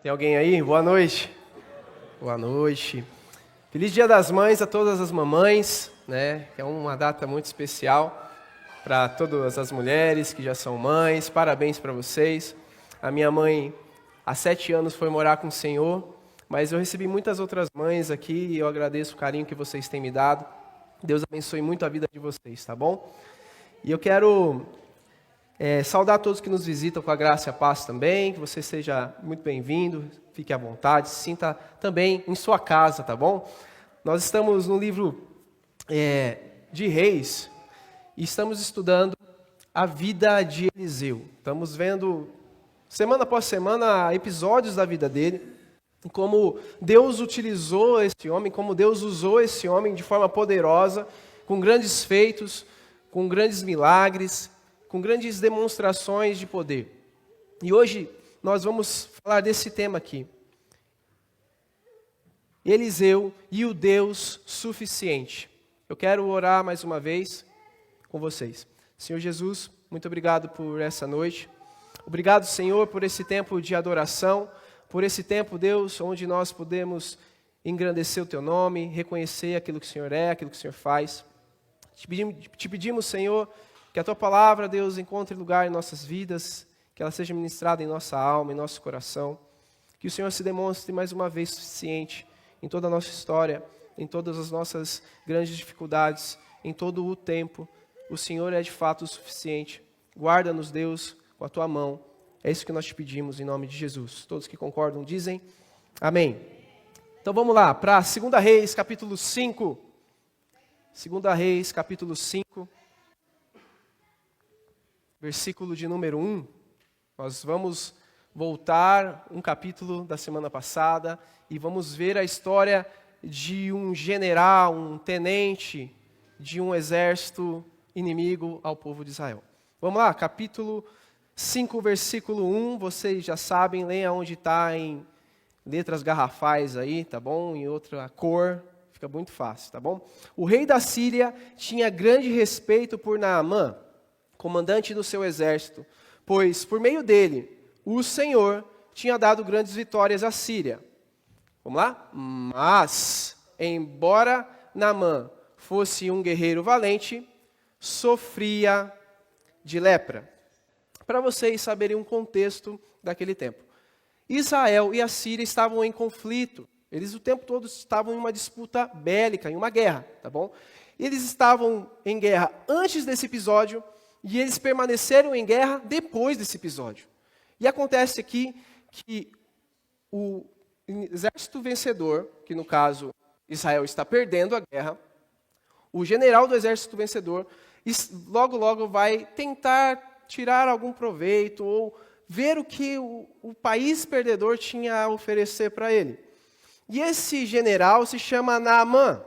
Tem alguém aí? Boa noite. Boa noite. Feliz Dia das Mães a todas as mamães, né? É uma data muito especial para todas as mulheres que já são mães. Parabéns para vocês. A minha mãe, há 7 anos, foi morar com o Senhor, mas eu recebi muitas outras mães aqui e eu agradeço o carinho que vocês têm me dado. Deus abençoe muito a vida de vocês, tá bom? E eu quero saudar todos que nos visitam com a graça e a paz também, que você seja muito bem-vindo, fique à vontade, se sinta também em sua casa, tá bom? Nós estamos no livro de Reis e estamos estudando a vida de Eliseu. Estamos vendo, semana após semana, episódios da vida dele, como Deus utilizou esse homem, como Deus usou esse homem de forma poderosa, com grandes feitos, com grandes milagres, com grandes demonstrações de poder. E hoje nós vamos falar desse tema aqui. Eliseu e o Deus suficiente. Eu quero orar mais uma vez com vocês. Senhor Jesus, muito obrigado por essa noite. Obrigado, Senhor, por esse tempo de adoração, por esse tempo, Deus, onde nós podemos engrandecer o Teu nome, reconhecer aquilo que o Senhor é, aquilo que o Senhor faz. Te pedimos, Senhor, que a Tua palavra, Deus, encontre lugar em nossas vidas, que ela seja ministrada em nossa alma, em nosso coração. Que o Senhor se demonstre mais uma vez suficiente em toda a nossa história, em todas as nossas grandes dificuldades, em todo o tempo. O Senhor é de fato o suficiente. Guarda-nos, Deus, com a Tua mão. É isso que nós te pedimos em nome de Jesus. Todos que concordam dizem amém. Então vamos lá, para 2 Reis, capítulo 5. 2 Reis, capítulo 5. Versículo de número 1, nós vamos voltar um capítulo da semana passada e vamos ver a história de um general, um tenente de um exército inimigo ao povo de Israel. Vamos lá, capítulo 5, versículo 1, vocês já sabem, leia onde está em letras garrafais aí, tá bom? Em outra cor, fica muito fácil, tá bom? O rei da Síria tinha grande respeito por Naamã, comandante do seu exército, pois, por meio dele, o Senhor tinha dado grandes vitórias à Síria. Vamos lá? Mas, embora Naamã fosse um guerreiro valente, sofria de lepra. Para vocês saberem um contexto daquele tempo. Israel e a Síria estavam em conflito. Eles o tempo todo estavam em uma disputa bélica, em uma guerra, tá bom? Eles estavam em guerra antes desse episódio, e eles permaneceram em guerra depois desse episódio. E acontece aqui que o exército vencedor, que no caso Israel está perdendo a guerra, o general do exército vencedor logo vai tentar tirar algum proveito ou ver o que o país perdedor tinha a oferecer para ele. E esse general se chama Naamã.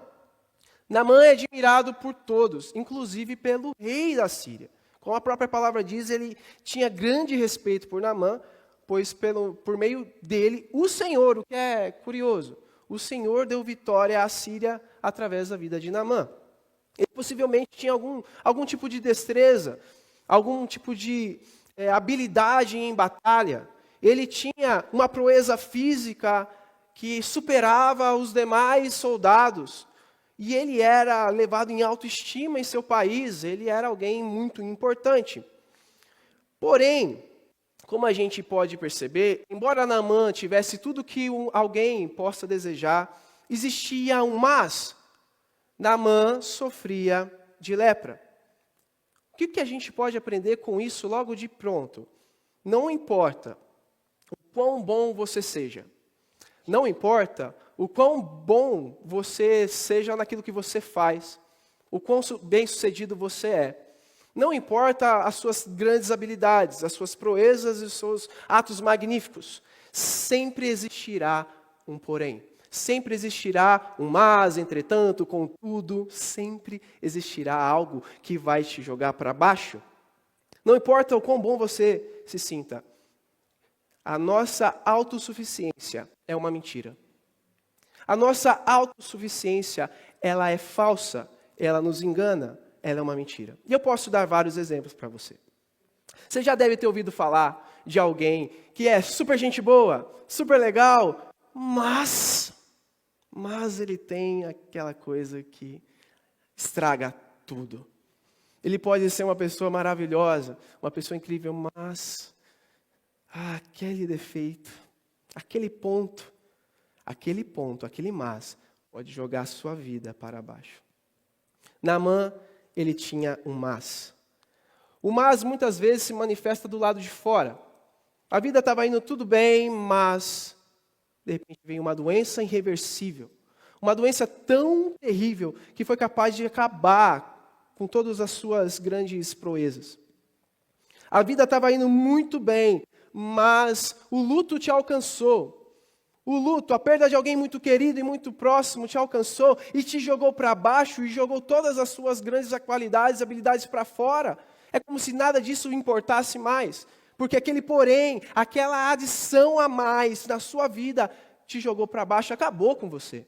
Naamã é admirado por todos, inclusive pelo rei da Síria. Como a própria palavra diz, ele tinha grande respeito por Naamã, pois por meio dele, o Senhor, o que é curioso, o Senhor deu vitória à Síria através da vida de Naamã. Ele possivelmente tinha algum tipo de destreza, algum tipo de habilidade em batalha. Ele tinha uma proeza física que superava os demais soldados. E ele era levado em autoestima em seu país, ele era alguém muito importante. Porém, como a gente pode perceber, embora Naamã tivesse tudo que alguém possa desejar, existia um mas. Naamã sofria de lepra. O que a gente pode aprender com isso logo de pronto? Não importa o quão bom você seja, não importa o quão bom você seja naquilo que você faz, o quão bem-sucedido você é. Não importa as suas grandes habilidades, as suas proezas e os seus atos magníficos. Sempre existirá um porém. Sempre existirá um mas, entretanto, contudo. Sempre existirá algo que vai te jogar para baixo. Não importa o quão bom você se sinta. A nossa autossuficiência é uma mentira. A nossa autossuficiência, ela é falsa, ela nos engana, ela é uma mentira. E eu posso dar vários exemplos para você. Você já deve ter ouvido falar de alguém que é super gente boa, super legal, mas ele tem aquela coisa que estraga tudo. Ele pode ser uma pessoa maravilhosa, uma pessoa incrível, mas aquele defeito, aquele ponto, aquele mas, pode jogar a sua vida para baixo. Naamã, ele tinha um mas. O mas muitas vezes se manifesta do lado de fora. A vida estava indo tudo bem, mas de repente veio uma doença irreversível. Uma doença tão terrível que foi capaz de acabar com todas as suas grandes proezas. A vida estava indo muito bem, mas o luto te alcançou. O luto, a perda de alguém muito querido e muito próximo te alcançou e te jogou para baixo e jogou todas as suas grandes qualidades, habilidades para fora. É como se nada disso importasse mais. Porque aquele porém, aquela adição a mais na sua vida te jogou para baixo, acabou com você.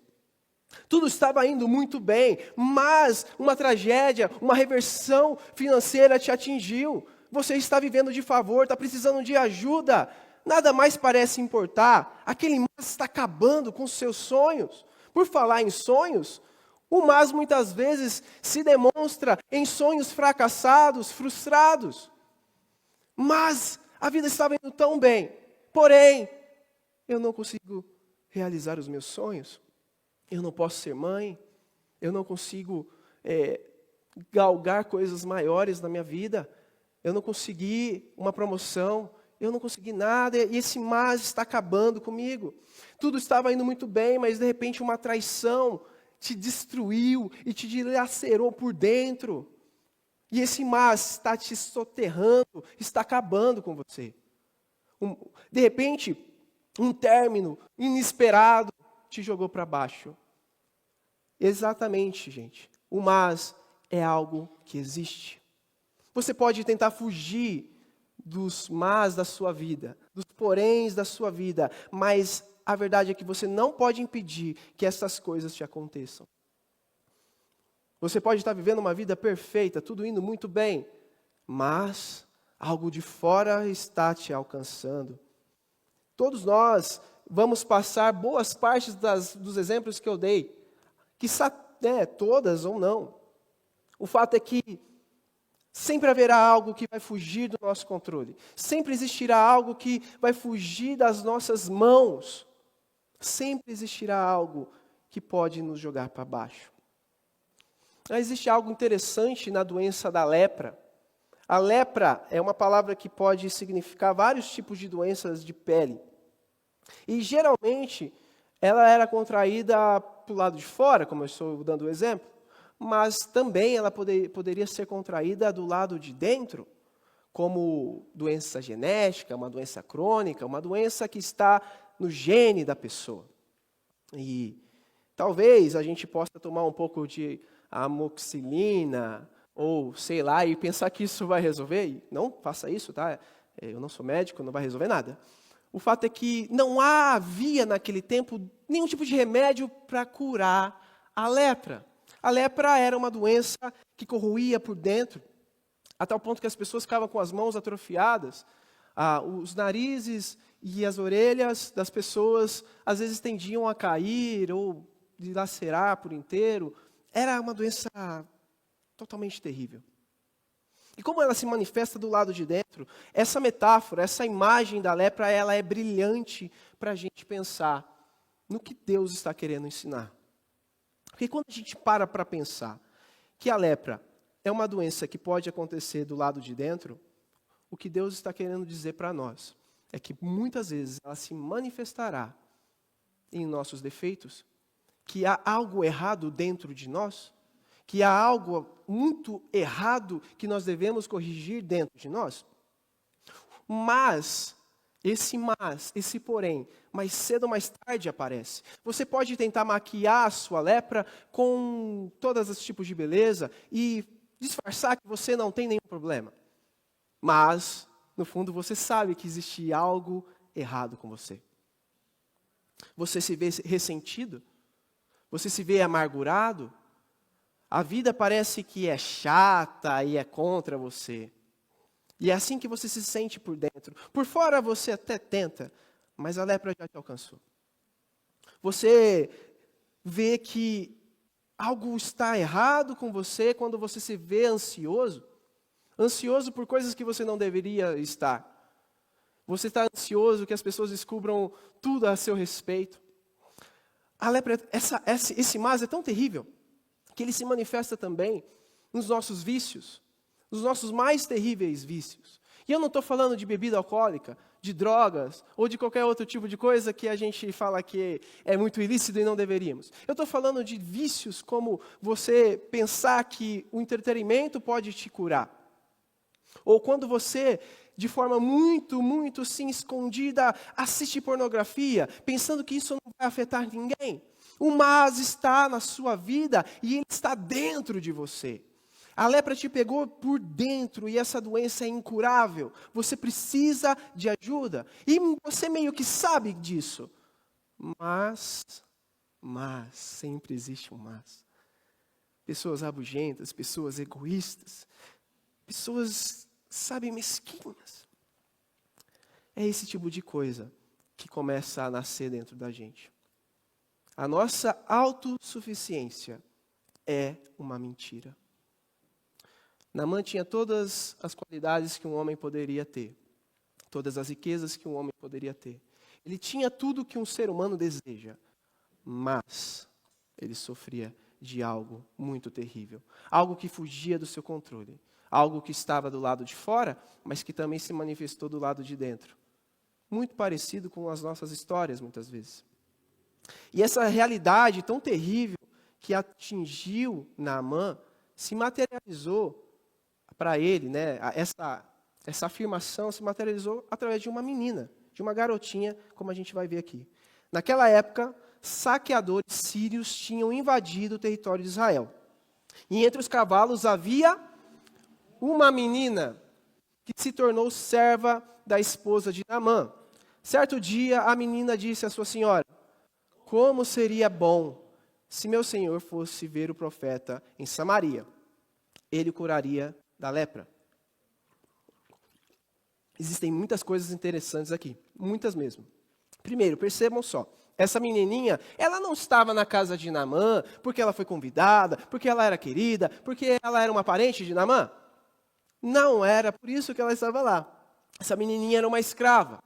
Tudo estava indo muito bem, mas uma tragédia, uma reversão financeira te atingiu. Você está vivendo de favor, está precisando de ajuda. Nada mais parece importar. Aquele mas está acabando com os seus sonhos. Por falar em sonhos, o mas muitas vezes se demonstra em sonhos fracassados, frustrados. Mas a vida estava indo tão bem. Porém, eu não consigo realizar os meus sonhos. Eu não posso ser mãe. Eu não consigo galgar coisas maiores na minha vida. Eu não consegui uma promoção. Eu não consegui nada e esse mas está acabando comigo. Tudo estava indo muito bem, mas de repente uma traição te destruiu e te dilacerou por dentro. E esse mas está te soterrando, está acabando com você. De repente, um término inesperado te jogou para baixo. Exatamente, gente. O mas é algo que existe. Você pode tentar fugir dos mas da sua vida, dos poréns da sua vida, mas a verdade é que você não pode impedir que essas coisas te aconteçam. Você pode estar vivendo uma vida perfeita, tudo indo muito bem, mas algo de fora está te alcançando. Todos nós vamos passar boas partes dos exemplos que eu dei, quiçá todas ou não. O fato é que sempre haverá algo que vai fugir do nosso controle. Sempre existirá algo que vai fugir das nossas mãos. Sempre existirá algo que pode nos jogar para baixo. Existe algo interessante na doença da lepra. A lepra é uma palavra que pode significar vários tipos de doenças de pele. E geralmente ela era contraída para o lado de fora, como eu estou dando o exemplo. Mas também ela poderia ser contraída do lado de dentro, como doença genética, uma doença crônica, uma doença que está no gene da pessoa. E talvez a gente possa tomar um pouco de amoxicilina, ou sei lá, e pensar que isso vai resolver. E não faça isso, tá? Eu não sou médico, não vai resolver nada. O fato é que não havia naquele tempo nenhum tipo de remédio para curar a lepra. A lepra era uma doença que corroía por dentro, a tal ponto que as pessoas ficavam com as mãos atrofiadas, os narizes e as orelhas das pessoas às vezes tendiam a cair ou dilacerar por inteiro. Era uma doença totalmente terrível. E como ela se manifesta do lado de dentro, essa metáfora, essa imagem da lepra, ela é brilhante para a gente pensar no que Deus está querendo ensinar. Porque quando a gente para pensar que a lepra é uma doença que pode acontecer do lado de dentro, o que Deus está querendo dizer para nós é que muitas vezes ela se manifestará em nossos defeitos, que há algo errado dentro de nós, que há algo muito errado que nós devemos corrigir dentro de nós. Mas esse porém, mais cedo ou mais tarde aparece. Você pode tentar maquiar a sua lepra com todos os tipos de beleza e disfarçar que você não tem nenhum problema. Mas, no fundo, você sabe que existe algo errado com você. Você se vê ressentido? Você se vê amargurado? A vida parece que é chata e é contra você. E é assim que você se sente por dentro. Por fora você até tenta, mas a lepra já te alcançou. Você vê que algo está errado com você quando você se vê ansioso. Ansioso por coisas que você não deveria estar. Você está ansioso que as pessoas descubram tudo a seu respeito. A lepra, esse mas é tão terrível que ele se manifesta também nos nossos vícios, nos nossos mais terríveis vícios. E eu não estou falando de bebida alcoólica, de drogas, ou de qualquer outro tipo de coisa que a gente fala que é muito ilícito e não deveríamos. Eu estou falando de vícios como você pensar que o entretenimento pode te curar. Ou quando você, de forma muito sim escondida, assiste pornografia, pensando que isso não vai afetar ninguém. O mas está na sua vida e ele está dentro de você. A lepra te pegou por dentro e essa doença é incurável. Você precisa de ajuda. E você meio que sabe disso. Mas, sempre existe um mas. Pessoas rabugentas, pessoas egoístas, pessoas, sabe, mesquinhas. É esse tipo de coisa que começa a nascer dentro da gente. A nossa autossuficiência é uma mentira. Naamã tinha todas as qualidades que um homem poderia ter. Todas as riquezas que um homem poderia ter. Ele tinha tudo que um ser humano deseja. Mas ele sofria de algo muito terrível. Algo que fugia do seu controle. Algo que estava do lado de fora, mas que também se manifestou do lado de dentro. Muito parecido com as nossas histórias, muitas vezes. E essa realidade tão terrível que atingiu Naamã se materializou para ele, né? Essa afirmação se materializou através de uma menina, de uma garotinha, como a gente vai ver aqui. Naquela época, saqueadores sírios tinham invadido o território de Israel. E entre os cavalos havia uma menina que se tornou serva da esposa de Naamã. Certo dia, a menina disse à sua senhora: como seria bom se meu senhor fosse ver o profeta em Samaria. Ele o curaria da lepra. Existem muitas coisas interessantes aqui, muitas mesmo. Primeiro, percebam só, essa menininha, ela não estava na casa de Naamã porque ela foi convidada, porque ela era querida, porque ela era uma parente de Naamã. Não era por isso que ela estava lá. Essa menininha era uma escrava.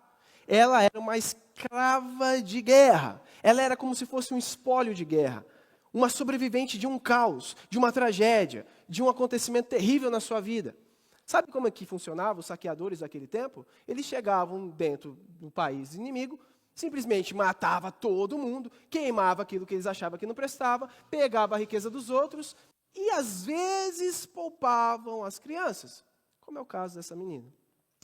Ela era uma escrava de guerra. Ela era como se fosse um espólio de guerra. Uma sobrevivente de um caos, de uma tragédia, de um acontecimento terrível na sua vida. Sabe como é que funcionava os saqueadores daquele tempo? Eles chegavam dentro do país inimigo, simplesmente matava todo mundo, queimava aquilo que eles achavam que não prestava, pegava a riqueza dos outros e às vezes poupavam as crianças, como é o caso dessa menina.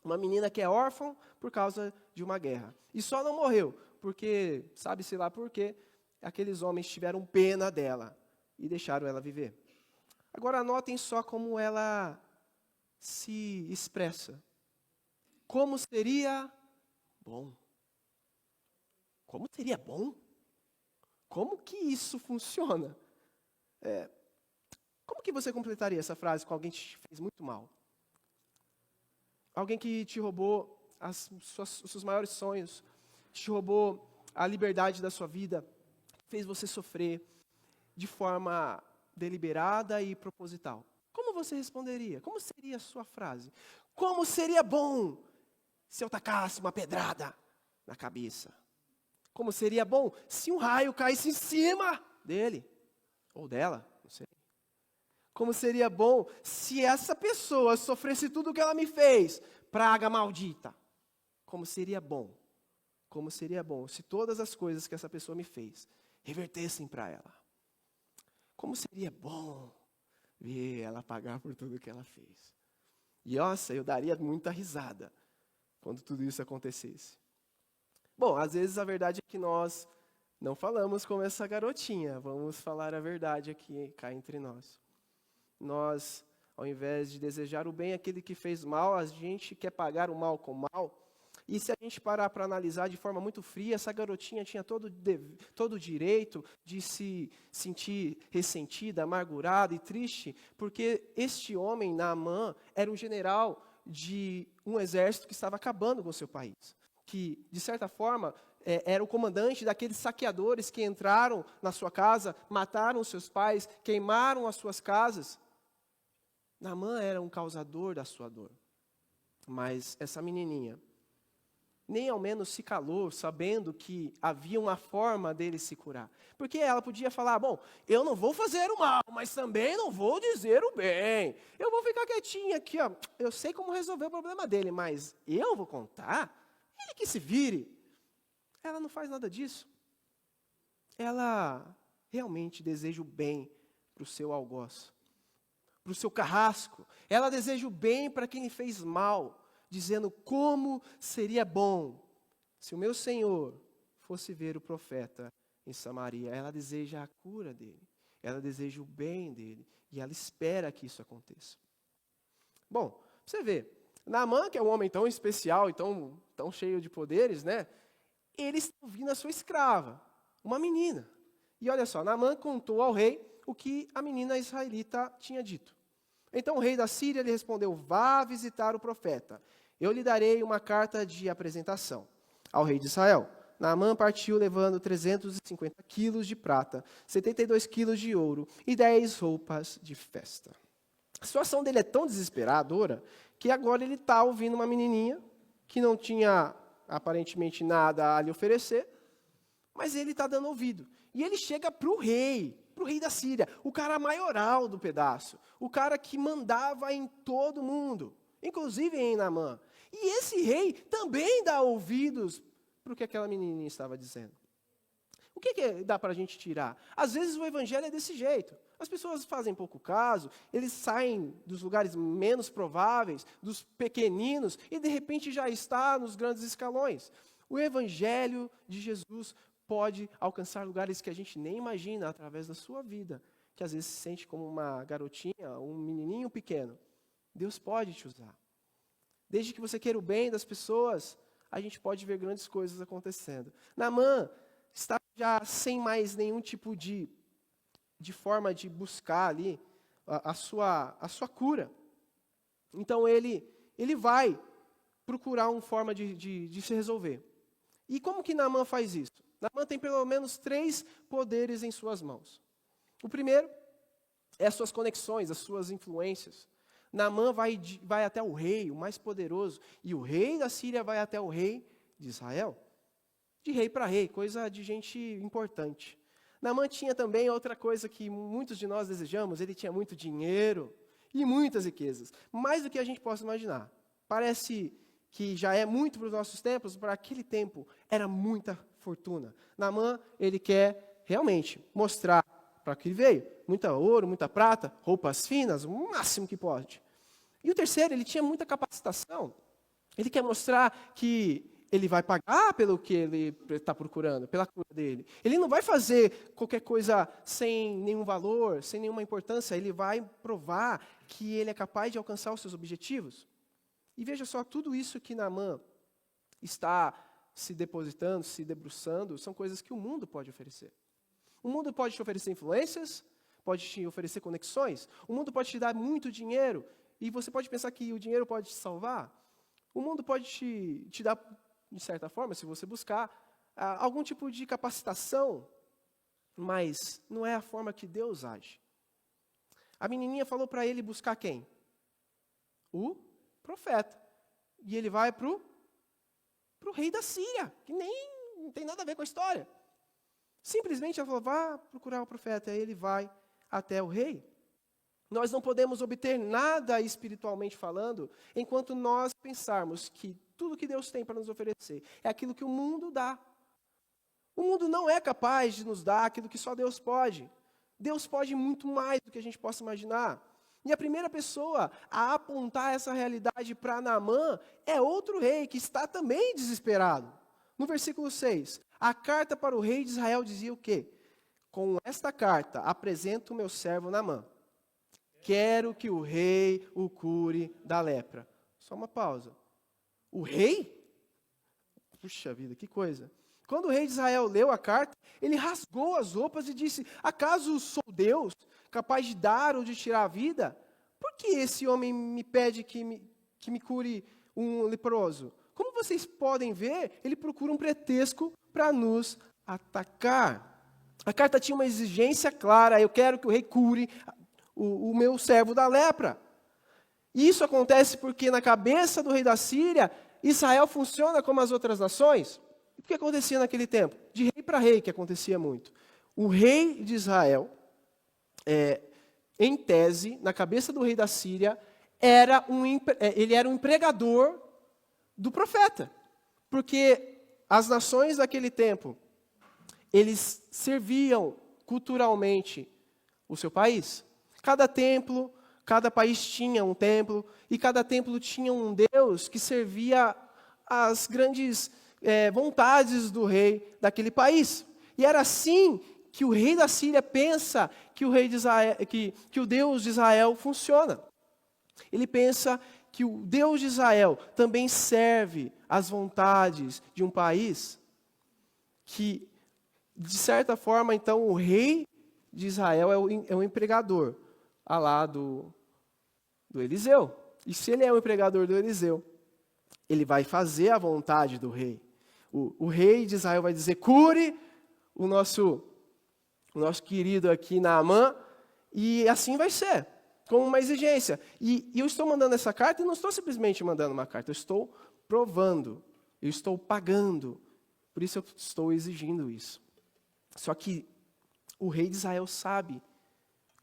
Uma menina que é órfã por causa de uma guerra. E só não morreu, porque, sabe-se lá por quê, aqueles homens tiveram pena dela e deixaram ela viver. Agora notem só como ela se expressa. Como seria bom? Como seria bom? Como que isso funciona? Como que você completaria essa frase com alguém que te fez muito mal? Alguém que te roubou os seus maiores sonhos, te roubou a liberdade da sua vida, fez você sofrer de forma deliberada e proposital. Como você responderia? Como seria a sua frase? Como seria bom se eu tacasse uma pedrada na cabeça? Como seria bom se um raio caísse em cima dele ou dela? Não sei. Como seria bom se essa pessoa sofresse tudo o que ela me fez? Praga maldita. Como seria bom? Como seria bom se todas as coisas que essa pessoa me fez revertessem para ela? Como seria bom ver ela pagar por tudo que ela fez? E, nossa, eu daria muita risada quando tudo isso acontecesse. Bom, às vezes a verdade é que nós não falamos como essa garotinha. Vamos falar a verdade aqui, cá entre nós. Nós, ao invés de desejar o bem àquele que fez mal, a gente quer pagar o mal com mal. E se a gente parar para analisar de forma muito fria, essa garotinha tinha todo o direito de se sentir ressentida, amargurada e triste, porque este homem, Naamã, era um general de um exército que estava acabando com o seu país. Que, de certa forma, era o comandante daqueles saqueadores que entraram na sua casa, mataram os seus pais, queimaram as suas casas. Naamã era um causador da sua dor. Mas essa menininha nem ao menos se calou, sabendo que havia uma forma dele se curar. Porque ela podia falar, bom, eu não vou fazer o mal, mas também não vou dizer o bem. Eu vou ficar quietinha aqui, ó. Eu sei como resolver o problema dele, mas eu vou contar? Ele que se vire. Ela não faz nada disso. Ela realmente deseja o bem para o seu algoz, para o seu carrasco. Ela deseja o bem para quem lhe fez mal, dizendo como seria bom se o meu Senhor fosse ver o profeta em Samaria. Ela deseja a cura dele, ela deseja o bem dele, e ela espera que isso aconteça. Bom, você vê, Naamã, que é um homem tão especial e tão cheio de poderes, né? Ele está ouvindo a sua escrava, uma menina. E olha só, Naamã contou ao rei o que a menina israelita tinha dito. Então o rei da Síria lhe respondeu, vá visitar o profeta. Eu lhe darei uma carta de apresentação. Ao rei de Israel, Naamã partiu levando 350 quilos de prata, 72 quilos de ouro e 10 roupas de festa. A situação dele é tão desesperadora que agora ele está ouvindo uma menininha que não tinha aparentemente nada a lhe oferecer, mas ele está dando ouvido. E ele chega para o rei da Síria, o cara maioral do pedaço, o cara que mandava em todo mundo, inclusive em Naamã. E esse rei também dá ouvidos para o que aquela menininha estava dizendo. O que dá para a gente tirar? Às vezes o evangelho é desse jeito. As pessoas fazem pouco caso, eles saem dos lugares menos prováveis, dos pequeninos, e de repente já está nos grandes escalões. O evangelho de Jesus pode alcançar lugares que a gente nem imagina através da sua vida, que às vezes se sente como uma garotinha, um menininho pequeno. Deus pode te usar. Desde que você queira o bem das pessoas, a gente pode ver grandes coisas acontecendo. Naamã está já sem mais nenhum tipo de forma de buscar ali a sua cura. Então ele vai procurar uma forma de se resolver. E como que Naamã faz isso? Naamã tem pelo menos 3 poderes em suas mãos. O primeiro é as suas conexões, as suas influências. Naamã vai até o rei, o mais poderoso, e o rei da Síria vai até o rei de Israel. De rei para rei, coisa de gente importante. Naamã tinha também outra coisa que muitos de nós desejamos, ele tinha muito dinheiro e muitas riquezas, mais do que a gente possa imaginar. Parece que já é muito para os nossos tempos, para aquele tempo era muita fortuna. Naamã, ele quer realmente mostrar para que ele veio, muita ouro, muita prata, roupas finas, o máximo que pode. E o terceiro, ele tinha muita capacitação. Ele quer mostrar que ele vai pagar pelo que ele está procurando, pela cura dele. Ele não vai fazer qualquer coisa sem nenhum valor, sem nenhuma importância. Ele vai provar que ele é capaz de alcançar os seus objetivos. E veja só, tudo isso que Naamã está se depositando, se debruçando, são coisas que o mundo pode oferecer. O mundo pode te oferecer influências, pode te oferecer conexões, o mundo pode te dar muito dinheiro, e você pode pensar que o dinheiro pode te salvar. O mundo pode te dar, de certa forma, se você buscar, algum tipo de capacitação, mas não é a forma que Deus age. A menininha falou para ele buscar quem? O profeta. E ele vai para o rei da Síria, que nem não tem nada a ver com a história. Simplesmente ela falou, vá procurar o profeta. Aí ele vai até o rei. Nós não podemos obter nada espiritualmente falando, enquanto nós pensarmos que tudo que Deus tem para nos oferecer é aquilo que o mundo dá. O mundo não é capaz de nos dar aquilo que só Deus pode. Deus pode muito mais do que a gente possa imaginar. E a primeira pessoa a apontar essa realidade para Naamã é outro rei que está também desesperado. No versículo 6, a carta para o rei de Israel dizia o quê? Com esta carta apresento o meu servo Naamã. Quero que o rei o cure da lepra. Só uma pausa. O rei? Puxa vida, que coisa. Quando o rei de Israel leu a carta, ele rasgou as roupas e disse, acaso sou Deus, capaz de dar ou de tirar a vida? Por que esse homem me pede que que me cure um leproso. Como vocês podem ver, ele procura um pretexto para nos atacar. A carta tinha uma exigência clara: eu quero que o rei cure o meu servo da lepra. Isso acontece porque na cabeça do rei da Síria, Israel funciona como as outras nações. O que acontecia naquele tempo? De rei para rei que acontecia muito. O rei de Israel, em tese, na cabeça do rei da Síria, ele era um empregador do profeta. Porque as nações daquele tempo, eles serviam culturalmente o seu país. Cada país tinha um templo, e cada templo tinha um Deus que servia as grandes vontades do rei daquele país. E era assim que o rei da Síria pensa que o rei de Israel, que o Deus de Israel funciona. Ele pensa que o Deus de Israel também serve às vontades de um país que, de certa forma, então, o rei de Israel é o empregador lá do Eliseu. E se ele é o empregador do Eliseu, ele vai fazer a vontade do rei. O rei de Israel vai dizer: cure o nosso querido aqui Naamã, e assim vai ser, como uma exigência. E eu estou mandando essa carta, e não estou simplesmente mandando uma carta, eu estou provando, eu estou pagando, por isso eu estou exigindo isso. Só que o rei de Israel sabe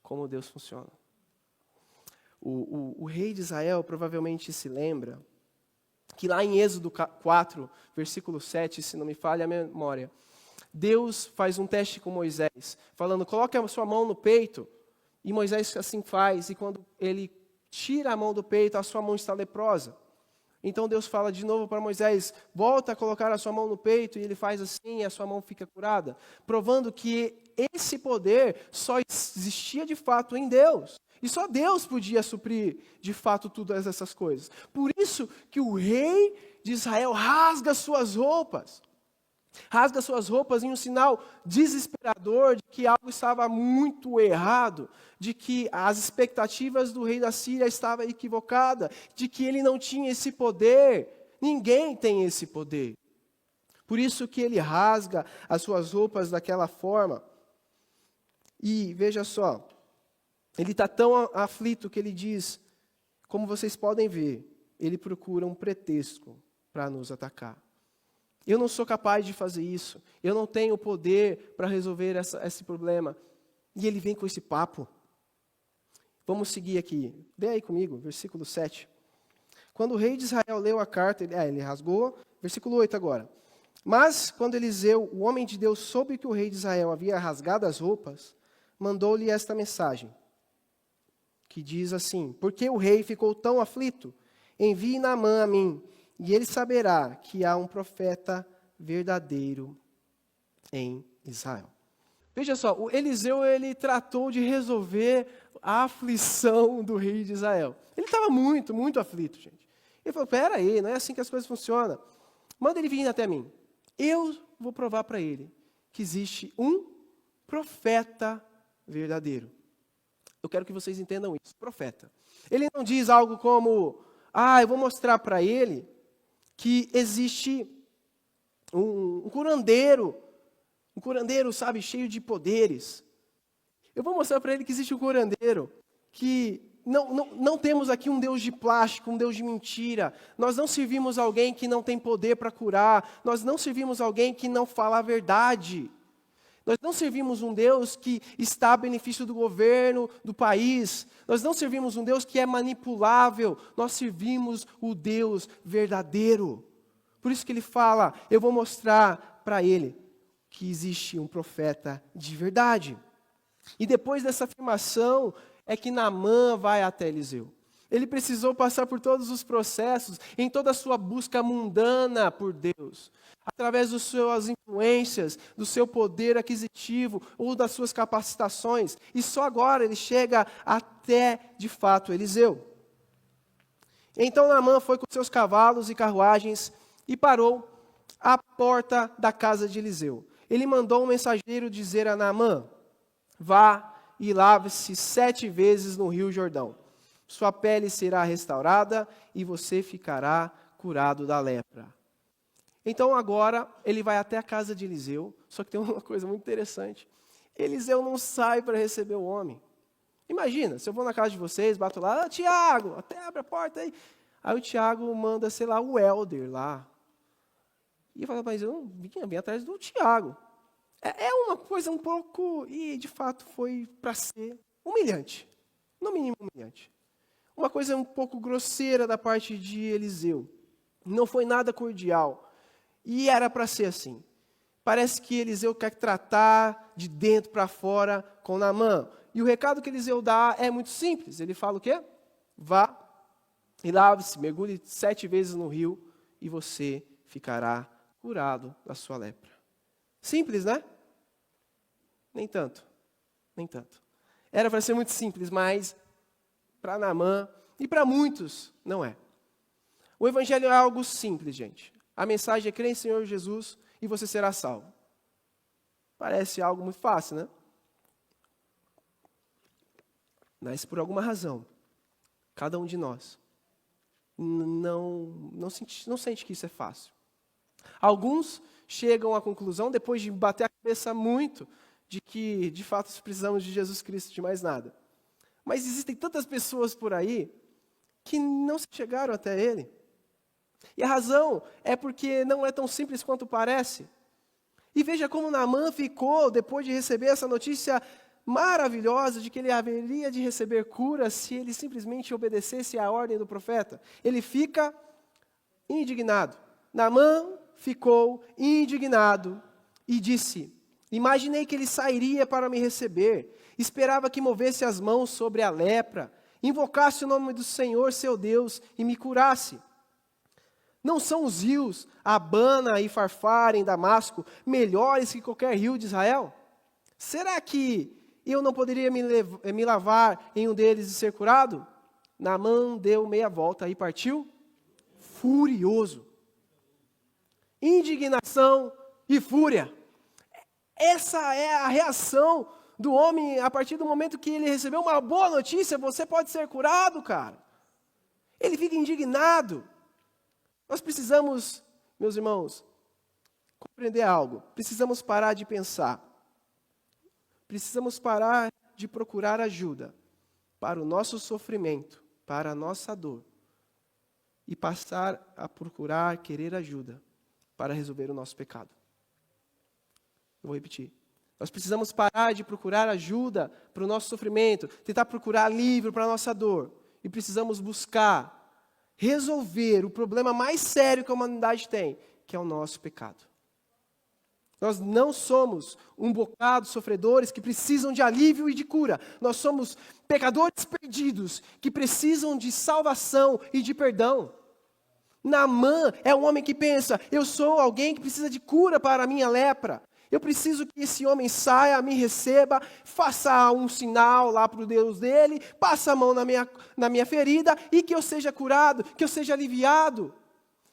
como Deus funciona. O rei de Israel provavelmente se lembra que lá em Êxodo 4, versículo 7, se não me falha a memória, Deus faz um teste com Moisés, falando: coloque a sua mão no peito. E Moisés assim faz, e quando ele tira a mão do peito, a sua mão está leprosa. Então Deus fala de novo para Moisés: volta a colocar a sua mão no peito, e ele faz assim, e a sua mão fica curada, provando que esse poder só existia de fato em Deus. E só Deus podia suprir de fato todas essas coisas. Por isso que o rei de Israel rasga suas roupas. Rasga suas roupas em um sinal desesperador de que algo estava muito errado, de que as expectativas do rei da Síria estavam equivocadas, de que ele não tinha esse poder. Ninguém tem esse poder. Por isso que ele rasga as suas roupas daquela forma. E veja só, ele está tão aflito que ele diz: como vocês podem ver, ele procura um pretexto para nos atacar. Eu não sou capaz de fazer isso. Eu não tenho poder para resolver esse problema. E ele vem com esse papo. Vamos seguir aqui. Vê aí comigo, versículo 7. Quando o rei de Israel leu a carta, ele rasgou. Versículo 8 agora. Mas, quando Eliseu, o homem de Deus, soube que o rei de Israel havia rasgado as roupas, mandou-lhe esta mensagem, que diz assim: porque o rei ficou tão aflito? Envie Naamã a mim, e ele saberá que há um profeta verdadeiro em Israel. Veja só, o Eliseu, ele tratou de resolver a aflição do rei de Israel. Ele estava muito, muito aflito, gente. Ele falou: espera aí, não é assim que as coisas funcionam. Manda ele vir até mim. Eu vou provar para ele que existe um profeta verdadeiro. Eu quero que vocês entendam isso, profeta. Ele não diz algo como: eu vou mostrar para ele que existe um curandeiro, sabe, cheio de poderes. Eu vou mostrar para ele que existe um curandeiro, que não temos aqui um Deus de plástico, um Deus de mentira. Nós não servimos alguém que não tem poder para curar. Nós não servimos alguém que não fala a verdade. Nós não servimos um Deus que está a benefício do governo, do país. Nós não servimos um Deus que é manipulável. Nós servimos o Deus verdadeiro. Por isso que ele fala: eu vou mostrar para ele que existe um profeta de verdade. E depois dessa afirmação é que Naamã vai até Eliseu. Ele precisou passar por todos os processos, em toda a sua busca mundana por Deus, através das suas influências, do seu poder aquisitivo ou das suas capacitações. E só agora ele chega até, de fato, Eliseu. Então Naamã foi com seus cavalos e carruagens e parou à porta da casa de Eliseu. Ele mandou um mensageiro dizer a Naamã: vá e lave-se 7 vezes no rio Jordão. sua pele será restaurada e você ficará curado da lepra. Então agora ele vai até a casa de Eliseu, só que tem uma coisa muito interessante. Eliseu não sai para receber o homem. Imagina, se eu vou na casa de vocês, bato lá, Tiago, até abre a porta aí. Aí o Tiago manda, sei lá, o Helder lá. E eu falo, mas eu não vim atrás do Tiago. É uma coisa um pouco, e de fato foi para ser humilhante. No mínimo humilhante. Uma coisa um pouco grosseira da parte de Eliseu. Não foi nada cordial. E era para ser assim. Parece que Eliseu quer tratar de dentro para fora com Naamã. E o recado que Eliseu dá é muito simples. Ele fala o quê? Vá e lave-se, mergulhe 7 vezes no rio e você ficará curado da sua lepra. Simples, né? Nem tanto. Nem tanto. Era para ser muito simples, mas para Naamã e para muitos não é. O evangelho é algo simples, gente. A mensagem é crer em Senhor Jesus e você será salvo. Parece algo muito fácil, né? Mas por alguma razão, cada um de nós não sente que isso é fácil. Alguns chegam à conclusão, depois de bater a cabeça muito, de que de fato precisamos de Jesus Cristo, de mais nada. Mas existem tantas pessoas por aí que não se chegaram até Ele. E a razão é porque não é tão simples quanto parece. E veja como Naamã ficou, depois de receber essa notícia maravilhosa de que ele haveria de receber cura se ele simplesmente obedecesse à ordem do profeta. Ele fica indignado. Naamã ficou indignado e disse: imaginei que ele sairia para me receber, esperava que movesse as mãos sobre a lepra, invocasse o nome do Senhor, seu Deus, e me curasse. Não são os rios Abana e Farfar em Damasco melhores que qualquer rio de Israel? Será que eu não poderia me lavar em um deles e ser curado? Naamã deu meia volta e partiu furioso. Indignação e fúria. Essa é a reação do homem a partir do momento que ele recebeu uma boa notícia: você pode ser curado, cara. Ele fica indignado. Nós precisamos, meus irmãos, compreender algo. Precisamos parar de pensar. Precisamos parar de procurar ajuda para o nosso sofrimento, para a nossa dor, e passar a procurar, querer ajuda para resolver o nosso pecado. Eu vou repetir. Nós precisamos parar de procurar ajuda para o nosso sofrimento, tentar procurar alívio para a nossa dor, e precisamos buscar resolver o problema mais sério que a humanidade tem, que é o nosso pecado. Nós não somos um bocado sofredores que precisam de alívio e de cura. Nós somos pecadores perdidos que precisam de salvação e de perdão. Naamã é um homem que pensa: eu sou alguém que precisa de cura para a minha lepra. Eu preciso que esse homem saia, me receba, faça um sinal lá para o Deus dele, passe a mão na minha ferida e que eu seja curado, que eu seja aliviado.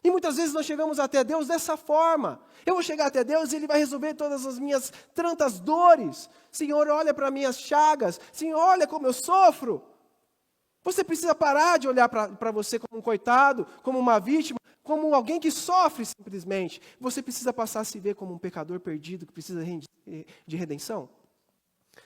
E muitas vezes nós chegamos até Deus dessa forma. Eu vou chegar até Deus e Ele vai resolver todas as minhas tantas dores. Senhor, olha para minhas chagas. Senhor, olha como eu sofro. Você precisa parar de olhar para você como um coitado, como uma vítima, como alguém que sofre simplesmente. Você precisa passar a se ver como um pecador perdido que precisa de redenção.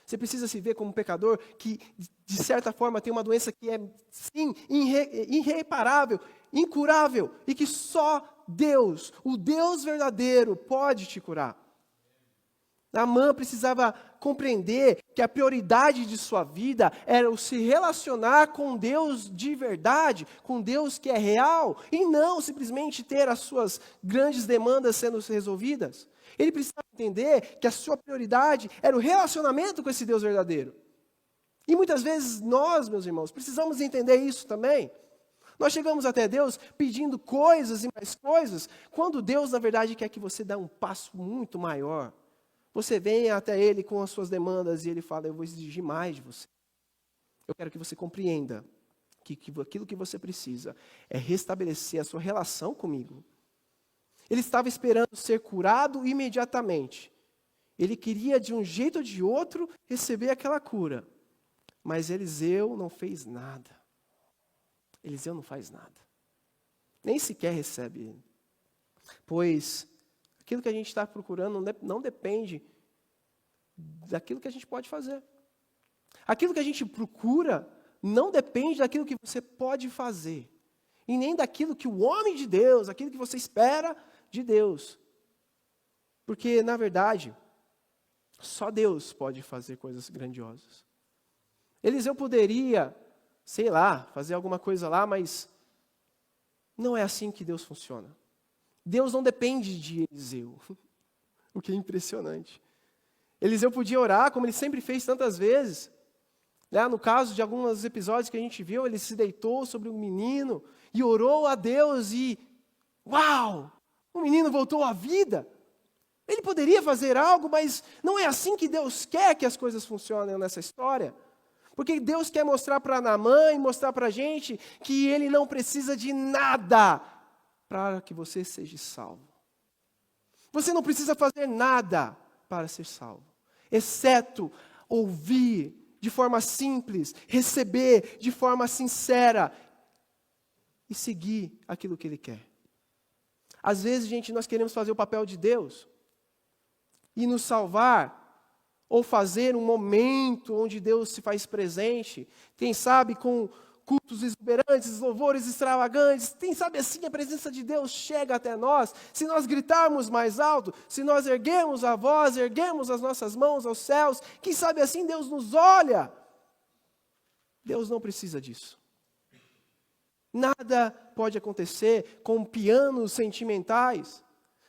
Você precisa se ver como um pecador que, de certa forma, tem uma doença que é, sim, irreparável, incurável, e que só Deus, o Deus verdadeiro, pode te curar. Naamã precisava compreender que a prioridade de sua vida era o se relacionar com Deus de verdade, com Deus que é real, e não simplesmente ter as suas grandes demandas sendo resolvidas. Ele precisava entender que a sua prioridade era o relacionamento com esse Deus verdadeiro. E muitas vezes nós, meus irmãos, precisamos entender isso também. Nós chegamos até Deus pedindo coisas e mais coisas, quando Deus, na verdade, quer que você dê um passo muito maior. Você vem até Ele com as suas demandas e Ele fala: eu vou exigir mais de você. Eu quero que você compreenda que aquilo que você precisa é restabelecer a sua relação comigo. Ele estava esperando ser curado imediatamente. Ele queria, de um jeito ou de outro, receber aquela cura. Mas Eliseu não fez nada. Eliseu não faz nada. Nem sequer recebe ele. Pois aquilo que a gente está procurando não depende daquilo que a gente pode fazer. Aquilo que a gente procura não depende daquilo que você pode fazer. E nem daquilo que o homem de Deus, aquilo que você espera de Deus. Porque, na verdade, só Deus pode fazer coisas grandiosas. Eliseu poderia, sei lá, fazer alguma coisa lá, mas não é assim que Deus funciona. Deus não depende de Eliseu, o que é impressionante. Eliseu podia orar, como ele sempre fez tantas vezes. No caso de alguns episódios que a gente viu, ele se deitou sobre um menino e orou a Deus e, uau, o menino voltou à vida. Ele poderia fazer algo, mas não é assim que Deus quer que as coisas funcionem nessa história. Porque Deus quer mostrar para Naamã e mostrar para a gente que ele não precisa de nada para que você seja salvo. Você não precisa fazer nada para ser salvo, exceto ouvir de forma simples, receber de forma sincera e seguir aquilo que Ele quer. Às vezes, gente, nós queremos fazer o papel de Deus e nos salvar, ou fazer um momento onde Deus se faz presente, quem sabe com cultos exuberantes, louvores extravagantes, quem sabe assim a presença de Deus chega até nós, se nós gritarmos mais alto, se nós erguermos a voz, erguermos as nossas mãos aos céus, quem sabe assim Deus nos olha. Deus não precisa disso. Nada pode acontecer com pianos sentimentais,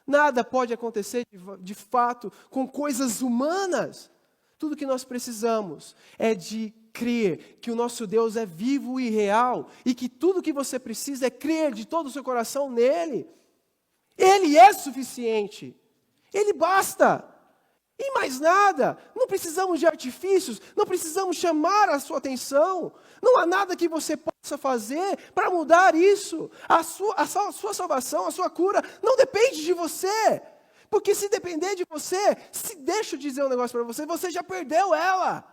nada pode acontecer de fato com coisas humanas. Tudo que nós precisamos é de crer que o nosso Deus é vivo e real e que tudo que você precisa é crer de todo o seu coração nele. Ele é suficiente. Ele basta. E mais nada. Não precisamos de artifícios, não precisamos chamar a sua atenção. Não há nada que você possa fazer para mudar isso. A sua salvação, a sua cura não depende de você. Porque se depender de você, deixa eu dizer um negócio para você, você já perdeu ela.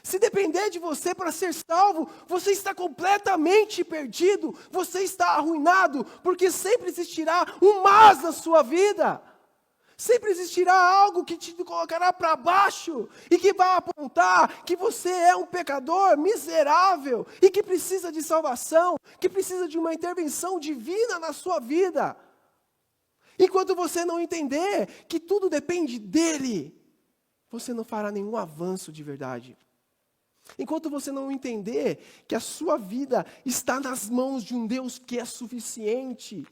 Se depender de você para ser salvo, você está completamente perdido, você está arruinado, porque sempre existirá um mas na sua vida. Sempre existirá algo que te colocará para baixo e que vai apontar que você é um pecador miserável e que precisa de salvação, que precisa de uma intervenção divina na sua vida. Enquanto você não entender que tudo depende dele, você não fará nenhum avanço de verdade. Enquanto você não entender que a sua vida está nas mãos de um Deus que é suficiente,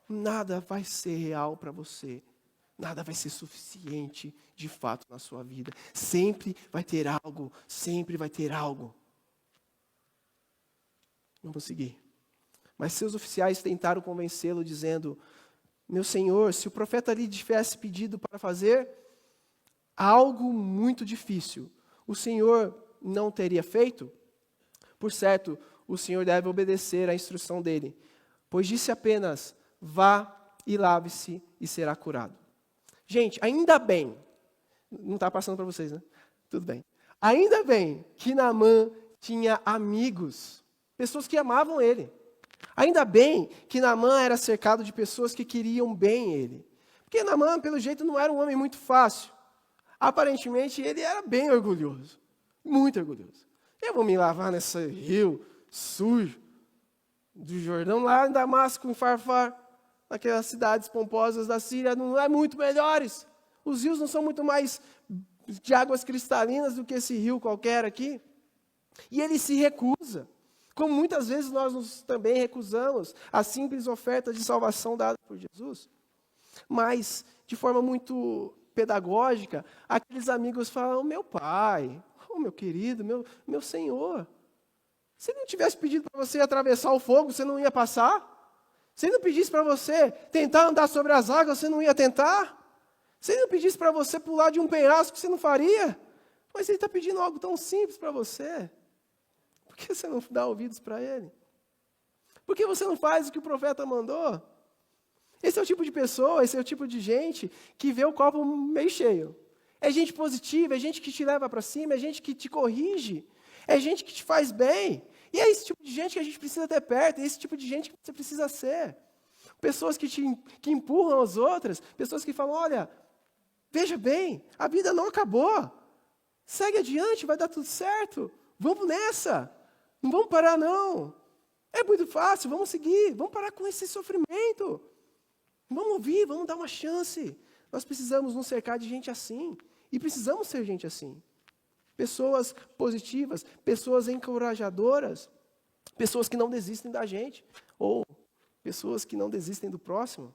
nada vai ser real para você. Nada vai ser suficiente de fato na sua vida. Sempre vai ter algo, sempre vai ter algo. Vamos seguir. Mas seus oficiais tentaram convencê-lo, dizendo: meu senhor, se o profeta lhe tivesse pedido para fazer algo muito difícil, o senhor não teria feito? Por certo, o senhor deve obedecer à instrução dele, pois disse apenas: vá e lave-se e será curado. Gente, ainda bem, não está passando para vocês, né? Tudo bem. Ainda bem que Naamã tinha amigos, pessoas que amavam ele. Ainda bem que Naamã era cercado de pessoas que queriam bem ele. Porque Naamã, pelo jeito, não era um homem muito fácil. Aparentemente, ele era bem orgulhoso. Muito orgulhoso. Eu vou me lavar nesse rio sujo do Jordão, lá em Damasco, em Farfar, naquelas cidades pomposas da Síria, não é muito melhores. Os rios não são muito mais de águas cristalinas do que esse rio qualquer aqui. E ele se recusa. Como muitas vezes nós também recusamos a simples oferta de salvação dada por Jesus. Mas, de forma muito pedagógica, aqueles amigos falam: meu pai, meu querido, meu Senhor, se ele não tivesse pedido para você atravessar o fogo, você não ia passar? Se ele não pedisse para você tentar andar sobre as águas, você não ia tentar? Se ele não pedisse para você pular de um penhasco, você não faria? Mas ele está pedindo algo tão simples para você. Por que você não dá ouvidos para ele? Por que você não faz o que o profeta mandou? Esse é o tipo de pessoa, esse é o tipo de gente que vê o copo meio cheio. É gente positiva, é gente que te leva para cima, é gente que te corrige, é gente que te faz bem, E é esse tipo de gente que a gente precisa ter perto, é esse tipo de gente que você precisa ser. Pessoas que empurram as outras, pessoas que falam, olha, veja bem, a vida não acabou. Segue adiante, vai dar tudo certo. Vamos nessa. Não vamos parar, não. É muito fácil, vamos seguir. Vamos parar com esse sofrimento. Vamos ouvir, vamos dar uma chance. Nós precisamos nos cercar de gente assim. E precisamos ser gente assim. Pessoas positivas, pessoas encorajadoras, pessoas que não desistem da gente. Ou pessoas que não desistem do próximo.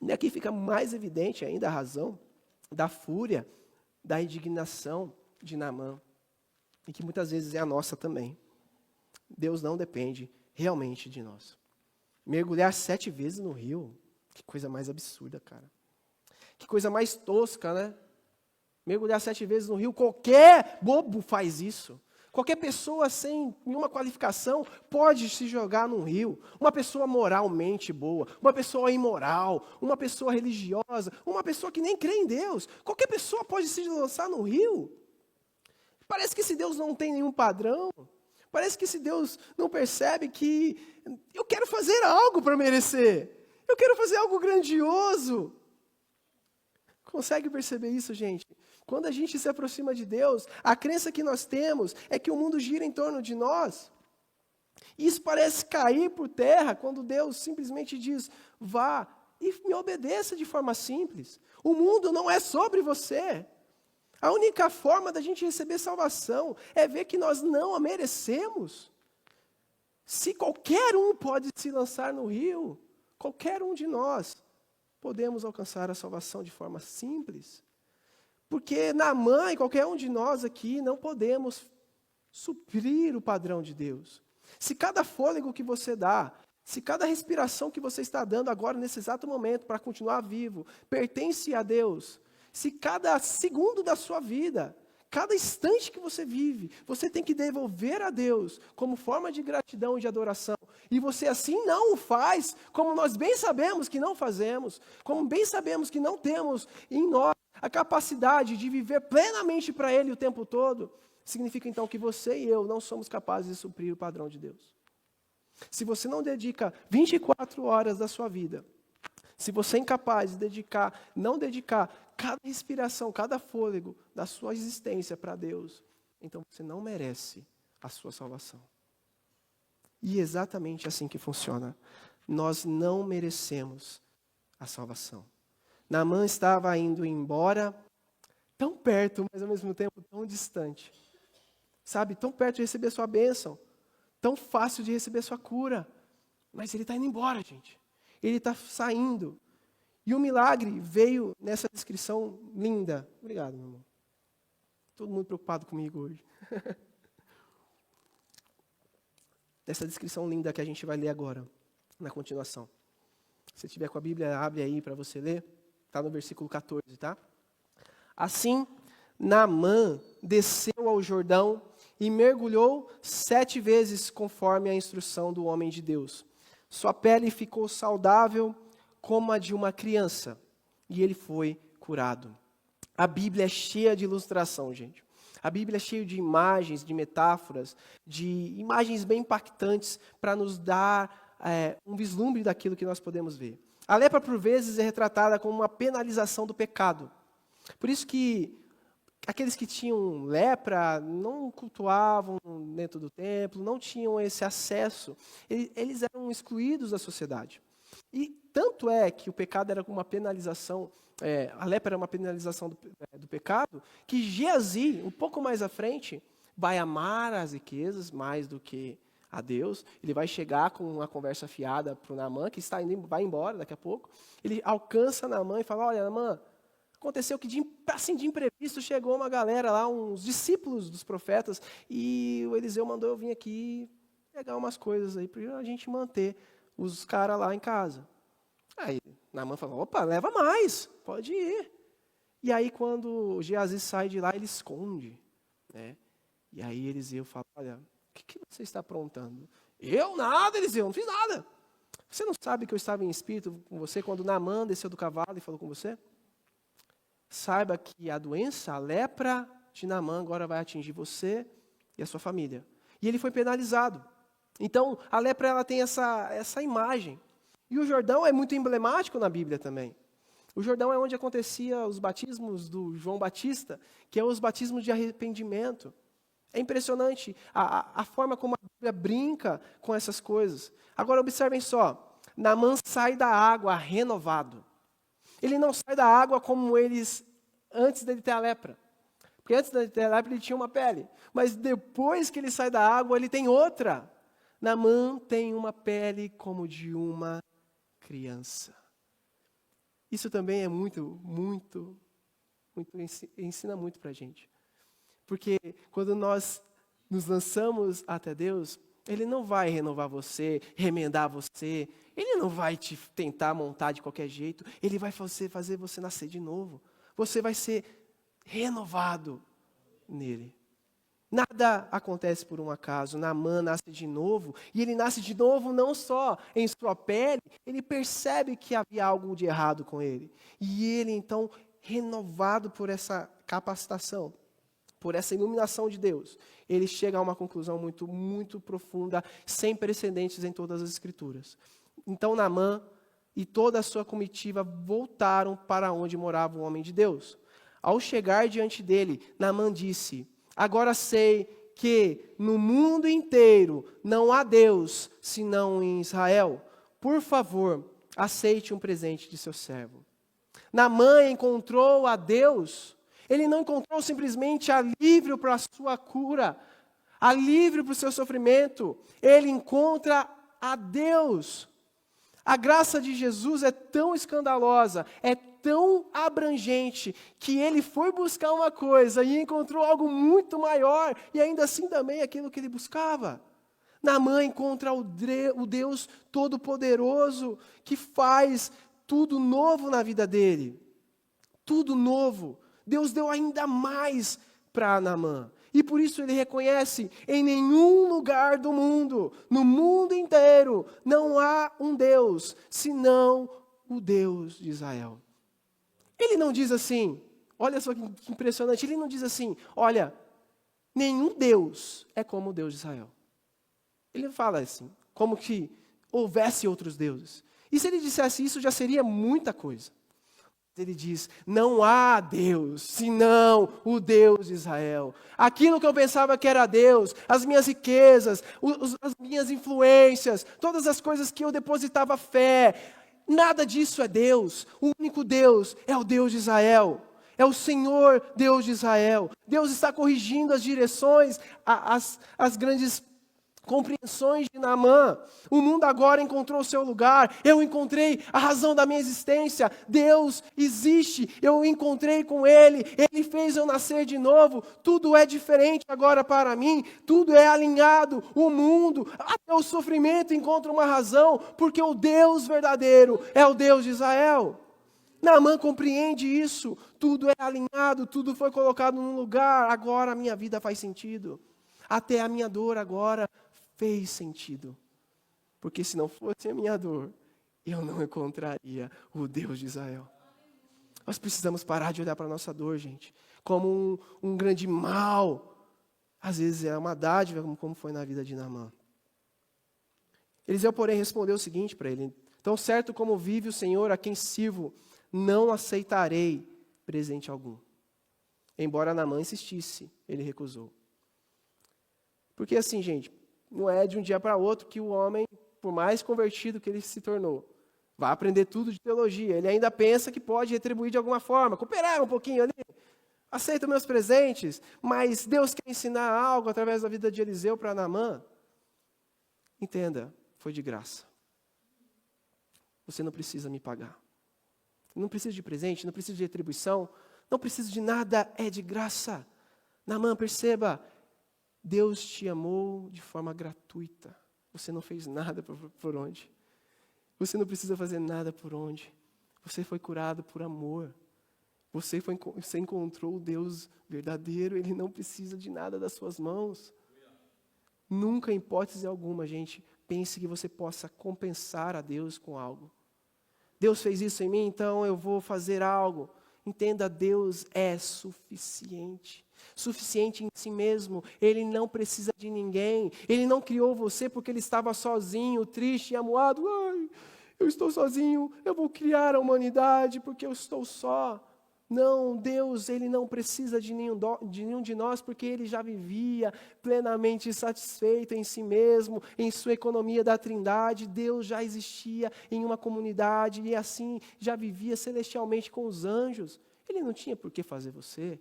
E aqui fica mais evidente ainda a razão da fúria, da indignação de Naamã, e que muitas vezes é a nossa também. Deus não depende realmente de nós. Mergulhar 7 vezes no rio, que coisa mais absurda, cara. Que coisa mais tosca, né? Mergulhar 7 vezes no rio, qualquer bobo faz isso. Qualquer pessoa sem nenhuma qualificação pode se jogar num rio. Uma pessoa moralmente boa, uma pessoa imoral, uma pessoa religiosa, uma pessoa que nem crê em Deus. Qualquer pessoa pode se lançar no rio. Parece que esse Deus não tem nenhum padrão. Parece que esse Deus não percebe que eu quero fazer algo para merecer. Eu quero fazer algo grandioso. Consegue perceber isso, gente? Quando a gente se aproxima de Deus, a crença que nós temos é que o mundo gira em torno de nós. E isso parece cair por terra quando Deus simplesmente diz, vá e me obedeça de forma simples. O mundo não é sobre você. A única forma da gente receber salvação é ver que nós não a merecemos. Se qualquer um pode se lançar no rio, qualquer um de nós podemos alcançar a salvação de forma simples. Porque Naamã e qualquer um de nós aqui não podemos suprir o padrão de Deus. Se cada fôlego que você dá, se cada respiração que você está dando agora nesse exato momento para continuar vivo, pertence a Deus, se cada segundo da sua vida, cada instante que você vive, você tem que devolver a Deus como forma de gratidão e de adoração, e você assim não o faz, como nós bem sabemos que não fazemos, como bem sabemos que não temos em nós a capacidade de viver plenamente para Ele o tempo todo, significa então que você e eu não somos capazes de suprir o padrão de Deus. Se você não dedica 24 horas da sua vida, se você é incapaz de não dedicar cada respiração, cada fôlego da sua existência para Deus, então você não merece a sua salvação. E é exatamente assim que funciona. Nós não merecemos a salvação. Naamã estava indo embora, tão perto, mas ao mesmo tempo tão distante. Sabe, tão perto de receber sua bênção, tão fácil de receber sua cura. Mas ele está indo embora, gente. Ele está saindo. E o milagre veio nessa descrição linda. Obrigado, meu irmão. Todo mundo preocupado comigo hoje. Nessa descrição linda que a gente vai ler agora, na continuação. Se tiver com a Bíblia, abre aí para você ler. Está no versículo 14, tá? Assim, Naamã desceu ao Jordão e mergulhou 7 vezes conforme a instrução do homem de Deus. Sua pele ficou saudável como a de uma criança, e ele foi curado. A Bíblia é cheia de ilustração, gente. A Bíblia é cheia de imagens, de metáforas, de imagens bem impactantes para nos dar um vislumbre daquilo que nós podemos ver. A lepra, por vezes, é retratada como uma penalização do pecado. Por isso que aqueles que tinham lepra não cultuavam dentro do templo, não tinham esse acesso. Eles eram excluídos da sociedade. E tanto é que o pecado era uma penalização, a lepra era uma penalização do pecado, que Geazi, um pouco mais à frente, vai amar as riquezas mais do que a Deus. Ele vai chegar com uma conversa fiada para o Naamã, que vai embora daqui a pouco. Ele alcança Naamã e fala, olha, Naamã, aconteceu que de imprevisto chegou uma galera lá, uns discípulos dos profetas, e o Eliseu mandou eu vir aqui pegar umas coisas aí para a gente manter os caras lá em casa. Aí Naamã falou, opa, leva mais, pode ir. E aí quando Geazi sai de lá, ele esconde, né? E aí Eliseu fala, olha, o que você está aprontando? Eu nada, Eliseu, não fiz nada. Você não sabe que eu estava em espírito com você quando Naamã desceu do cavalo e falou com você? Saiba que a doença, a lepra de Naamã agora vai atingir você e a sua família. E ele foi penalizado. Então, a lepra ela tem essa imagem. E o Jordão é muito emblemático na Bíblia também. O Jordão é onde acontecia os batismos do João Batista, que é os batismos de arrependimento. É impressionante a forma como a Bíblia brinca com essas coisas. Agora, observem só. Naamã sai da água renovado. Ele não sai da água como eles antes dele ter a lepra. Porque antes dele ter a lepra ele tinha uma pele. Mas depois que ele sai da água, ele tem outra. Naamã tem uma pele como de uma criança. Isso também é ensina muito para a gente. Porque quando nós nos lançamos até Deus, Ele não vai renovar você, remendar você. Ele não vai te tentar montar de qualquer jeito. Ele vai fazer você nascer de novo. Você vai ser renovado nele. Nada acontece por um acaso. Naamã nasce de novo. E ele nasce de novo não só em sua pele. Ele percebe que havia algo de errado com ele. E ele então, renovado por essa capacitação, por essa iluminação de Deus, ele chega a uma conclusão muito profunda, sem precedentes em todas as Escrituras. Então Naamã e toda a sua comitiva voltaram para onde morava o homem de Deus. Ao chegar diante dele, Naamã disse: agora sei que no mundo inteiro não há Deus senão em Israel. Por favor, aceite um presente de seu servo. Naamã encontrou a Deus. Ele não encontrou simplesmente alívio para a sua cura, alívio para o seu sofrimento. Ele encontra a Deus. A graça de Jesus é tão escandalosa, é tão abrangente, que ele foi buscar uma coisa e encontrou algo muito maior, e ainda assim também aquilo que ele buscava. Naamã encontra o Deus Todo-Poderoso, que faz tudo novo na vida dele. Tudo novo. Deus deu ainda mais para Naamã. E por isso ele reconhece, em nenhum lugar do mundo, no mundo inteiro, não há um Deus, senão o Deus de Israel. Ele não diz assim, olha só que impressionante, ele não diz assim, olha, nenhum Deus é como o Deus de Israel. Ele fala assim, como que houvesse outros deuses. E se ele dissesse isso, já seria muita coisa. Ele diz, não há Deus, senão o Deus de Israel. Aquilo que eu pensava que era Deus, as minhas riquezas, as minhas influências, todas as coisas que eu depositava fé, nada disso é Deus. O único Deus é o Deus de Israel. É o Senhor Deus de Israel. Deus está corrigindo as direções, as grandes compreensões de Naamã. O mundo agora encontrou o seu lugar. Eu encontrei a razão da minha existência. Deus existe. Eu encontrei com Ele. Ele fez eu nascer de novo. Tudo é diferente agora para mim. Tudo é alinhado. O mundo, até o sofrimento encontra uma razão, porque o Deus verdadeiro é o Deus de Israel. Naamã compreende isso. Tudo é alinhado. Tudo foi colocado no lugar. Agora a minha vida faz sentido. Até a minha dor agora fez sentido. Porque se não fosse a minha dor, eu não encontraria o Deus de Israel. Nós precisamos parar de olhar para a nossa dor, gente, como um grande mal. Às vezes é uma dádiva, como foi na vida de Naamã. Eliseu, porém, respondeu o seguinte para ele: tão certo como vive o Senhor a quem sirvo, não aceitarei presente algum. Embora Naamã insistisse, ele recusou. Porque assim, gente, não é de um dia para outro que o homem, por mais convertido que ele se tornou, vai aprender tudo de teologia. Ele ainda pensa que pode retribuir de alguma forma, cooperar um pouquinho ali, aceita meus presentes, mas Deus quer ensinar algo através da vida de Eliseu para Naamã. Entenda, foi de graça. Você não precisa me pagar. Não precisa de presente, não precisa de retribuição, não precisa de nada, é de graça. Naamã, perceba, Deus te amou de forma gratuita. Você não fez nada por onde. Você não precisa fazer nada por onde. Você foi curado por amor. Você encontrou o Deus verdadeiro. Ele não precisa de nada das suas mãos. Nunca, em hipótese alguma, gente, pense que você possa compensar a Deus com algo. Deus fez isso em mim, então eu vou fazer algo. Entenda, Deus é suficiente. suficiente em si mesmo. Ele não precisa de ninguém. Ele não criou você porque ele estava sozinho, triste e amuado. Ai, eu estou sozinho, eu vou criar a humanidade porque eu estou só. Não, Deus, Ele não precisa de nenhum de nós, porque Ele já vivia plenamente satisfeito em si mesmo, em sua economia da Trindade. Deus já existia em uma comunidade e assim já vivia celestialmente com os anjos. Ele não tinha por que fazer você,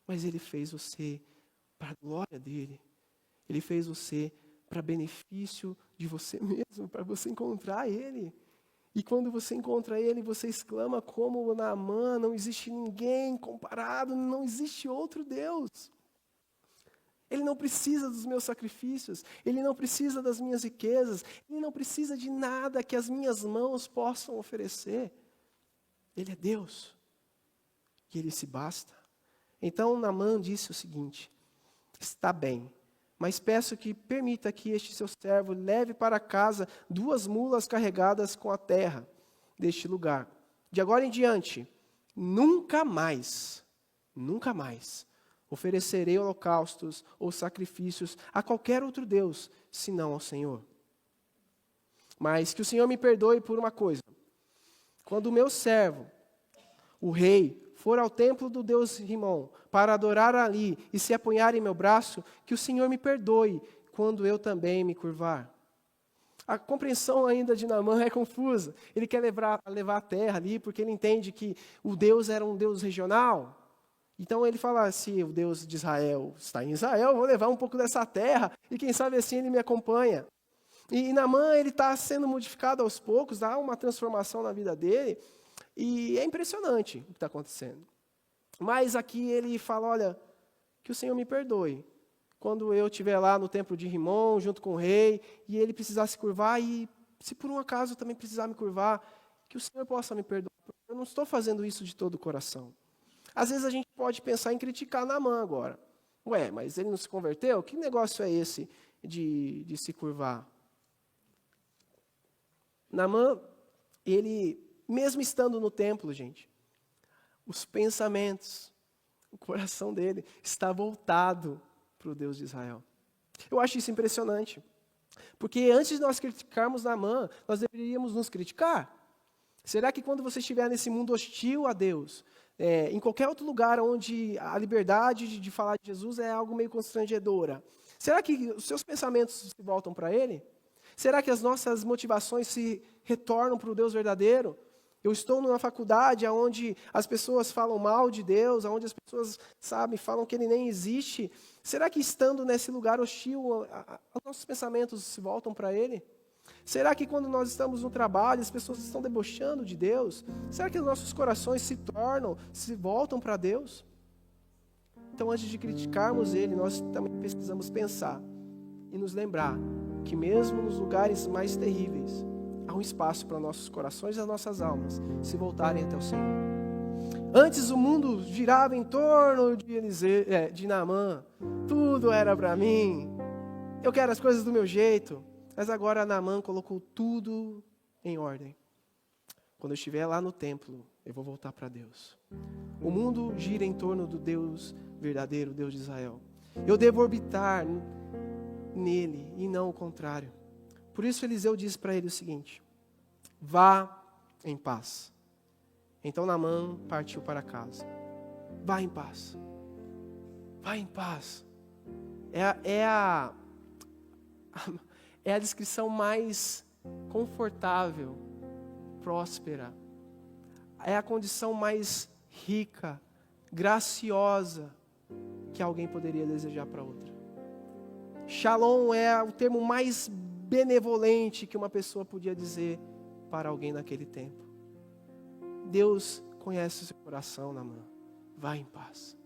mas Ele fez você para a glória dEle. Ele fez você para benefício de você mesmo, para você encontrar Ele. E quando você encontra Ele, você exclama como Naamã, não existe ninguém comparado, não existe outro Deus. Ele não precisa dos meus sacrifícios, Ele não precisa das minhas riquezas, Ele não precisa de nada que as minhas mãos possam oferecer. Ele é Deus, e Ele se basta. Então Naamã disse o seguinte: está bem, mas peço que permita que este seu servo leve para casa 2 mulas carregadas com a terra deste lugar. De agora em diante, nunca mais oferecerei holocaustos ou sacrifícios a qualquer outro Deus, senão ao Senhor. Mas que o Senhor me perdoe por uma coisa. Quando o meu servo, o rei, for ao templo do Deus Rimon, para adorar ali e se apoiar em meu braço, que o Senhor me perdoe, quando eu também me curvar. A compreensão ainda de Naamã é confusa. Ele quer levar a terra ali, porque ele entende que o Deus era um Deus regional. Então ele fala, se o Deus de Israel está em Israel, eu vou levar um pouco dessa terra, e quem sabe assim ele me acompanha. E Naamã, ele está sendo modificado aos poucos, há uma transformação na vida dele, e é impressionante o que está acontecendo. Mas aqui ele fala, olha, que o Senhor me perdoe. Quando eu estiver lá no templo de Rimon, junto com o rei, e ele precisar se curvar, e se por um acaso eu também precisar me curvar, que o Senhor possa me perdoar. Eu não estou fazendo isso de todo o coração. Às vezes a gente pode pensar em criticar Naamã agora. Ué, mas ele não se converteu? Que negócio é esse de se curvar? Naamã, ele, mesmo estando no templo, gente, os pensamentos, o coração dele está voltado para o Deus de Israel. Eu acho isso impressionante. Porque antes de nós criticarmos Naamã, nós deveríamos nos criticar. Será que quando você estiver nesse mundo hostil a Deus, em qualquer outro lugar onde a liberdade de falar de Jesus é algo meio constrangedora, será que os seus pensamentos se voltam para Ele? Será que as nossas motivações se retornam para o Deus verdadeiro? Eu estou numa faculdade onde as pessoas falam mal de Deus, onde as pessoas, falam que Ele nem existe. Será que estando nesse lugar hostil, os nossos pensamentos se voltam para Ele? Será que quando nós estamos no trabalho, as pessoas estão debochando de Deus? Será que os nossos corações se voltam para Deus? Então, antes de criticarmos Ele, nós também precisamos pensar e nos lembrar que mesmo nos lugares mais terríveis, há um espaço para nossos corações e as nossas almas se voltarem até o Senhor. Antes o mundo girava em torno de Naamã, tudo era para mim, eu quero as coisas do meu jeito, mas agora Naamã colocou tudo em ordem. Quando eu estiver lá no templo, eu vou voltar para Deus. O mundo gira em torno do Deus verdadeiro, Deus de Israel. Eu devo orbitar nele e não o contrário. Por isso Eliseu diz para ele o seguinte: vá em paz. Então Naamã partiu para casa. Vá em paz. Vá em paz. É a descrição mais confortável, próspera. É a condição mais rica, graciosa que alguém poderia desejar para outra. Shalom é o termo mais benevolente que uma pessoa podia dizer para alguém naquele tempo. Deus conhece o seu coração, Naamã. Vá em paz.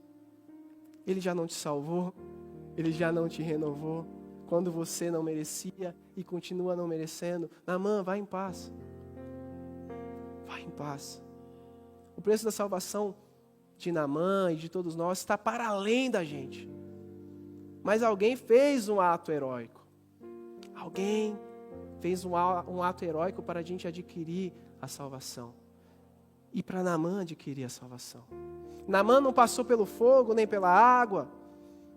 Ele já não te salvou, Ele já não te renovou quando você não merecia e continua não merecendo. Naamã, vá em paz. Vá em paz. O preço da salvação de Naamã e de todos nós está para além da gente. Mas alguém fez um ato heróico. Alguém fez um ato heróico para a gente adquirir a salvação. E para Naamã adquirir a salvação. Naamã não passou pelo fogo nem pela água,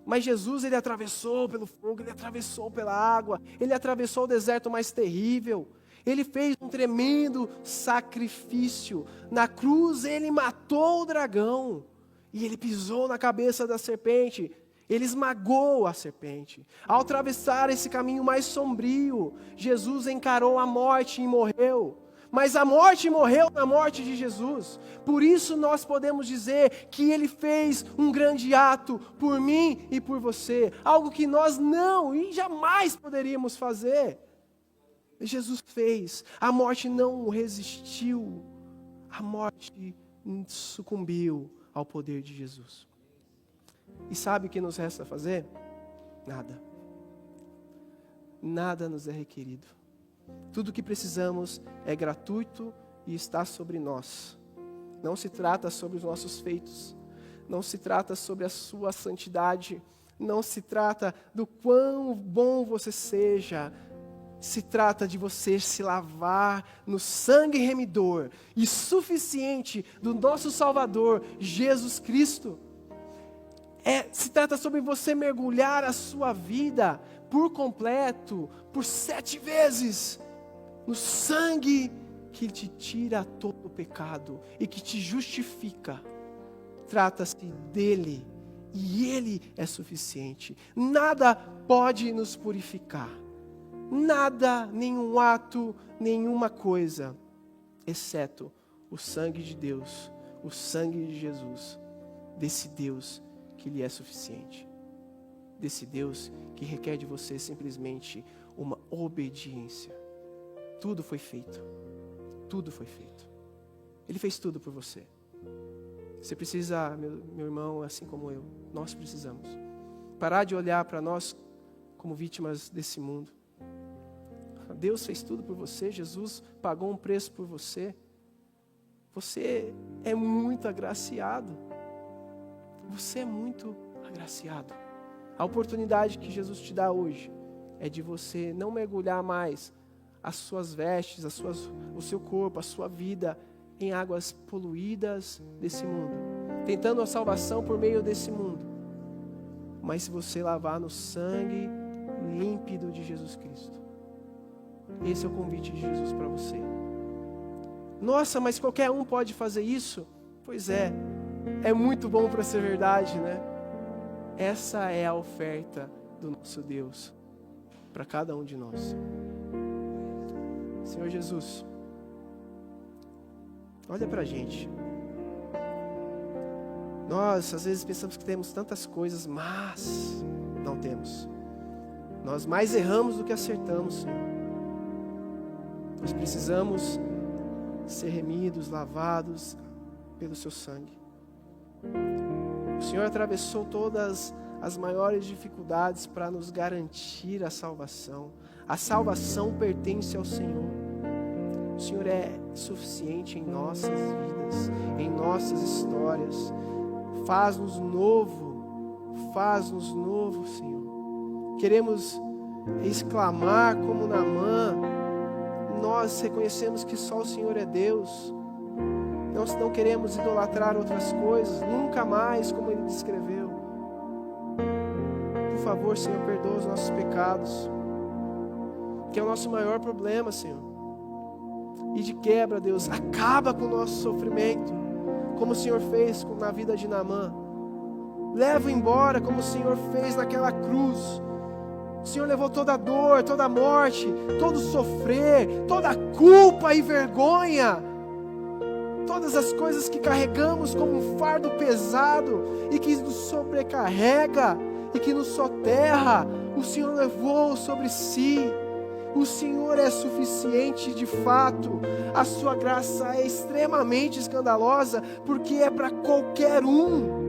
mas Jesus, ele atravessou pelo fogo, ele atravessou pela água, ele atravessou o deserto mais terrível. Ele fez um tremendo sacrifício. Na cruz ele matou o dragão e ele pisou na cabeça da serpente. Ele esmagou a serpente. Ao atravessar esse caminho mais sombrio, Jesus encarou a morte e morreu. Mas a morte morreu na morte de Jesus. Por isso nós podemos dizer que Ele fez um grande ato por mim e por você. Algo que nós não e jamais poderíamos fazer. Jesus fez. A morte não resistiu. A morte sucumbiu ao poder de Jesus. E sabe o que nos resta fazer? Nada. Nada nos é requerido. Tudo o que precisamos é gratuito e está sobre nós. Não se trata sobre os nossos feitos. Não se trata sobre a sua santidade. Não se trata do quão bom você seja. Se trata de você se lavar no sangue remidor e suficiente do nosso Salvador, Jesus Cristo. Se trata sobre você mergulhar a sua vida por completo, por 7 vezes, no sangue que te tira todo o pecado e que te justifica. Trata-se dele e ele é suficiente. Nada pode nos purificar. Nada, nenhum ato, nenhuma coisa, exceto o sangue de Deus, o sangue de Jesus, desse Deus que lhe é suficiente, desse Deus que requer de você simplesmente uma obediência. Tudo foi feito, tudo foi feito. Ele fez tudo por você. Você precisa, meu irmão, assim como eu, nós precisamos parar de olhar para nós como vítimas desse mundo. Deus fez tudo por você, Jesus pagou um preço por você. Você é muito agraciado. Você é muito agraciado. A oportunidade que Jesus te dá hoje é de você não mergulhar mais as suas vestes, o seu corpo, a sua vida em águas poluídas desse mundo, tentando a salvação por meio desse mundo. Mas se você lavar no sangue límpido de Jesus Cristo. Esse é o convite de Jesus para você. Nossa, mas qualquer um pode fazer isso? Pois é muito bom para ser verdade, né? Essa é a oferta do nosso Deus para cada um de nós. Senhor Jesus, olha para a gente. Nós às vezes pensamos que temos tantas coisas, mas não temos. Nós mais erramos do que acertamos, Senhor. Nós precisamos ser remidos, lavados pelo seu sangue. O Senhor atravessou todas as maiores dificuldades para nos garantir a salvação. A salvação pertence ao Senhor. O Senhor é suficiente em nossas vidas, em nossas histórias. Faz-nos novo, Senhor. Queremos exclamar como Naamã. Nós reconhecemos que só o Senhor é Deus. Nós não queremos idolatrar outras coisas, nunca mais, como Ele descreveu. Por favor, Senhor, perdoa os nossos pecados, que é o nosso maior problema, Senhor. E de quebra, Deus, acaba com o nosso sofrimento, como o Senhor fez na vida de Naamã. Leva embora, como o Senhor fez naquela cruz. O Senhor levou toda a dor, toda a morte, todo o sofrer, toda a culpa e vergonha, todas as coisas que carregamos como um fardo pesado e que nos sobrecarrega e que nos soterra. O Senhor levou sobre si. O Senhor é suficiente de fato. A sua graça é extremamente escandalosa, porque é para qualquer um.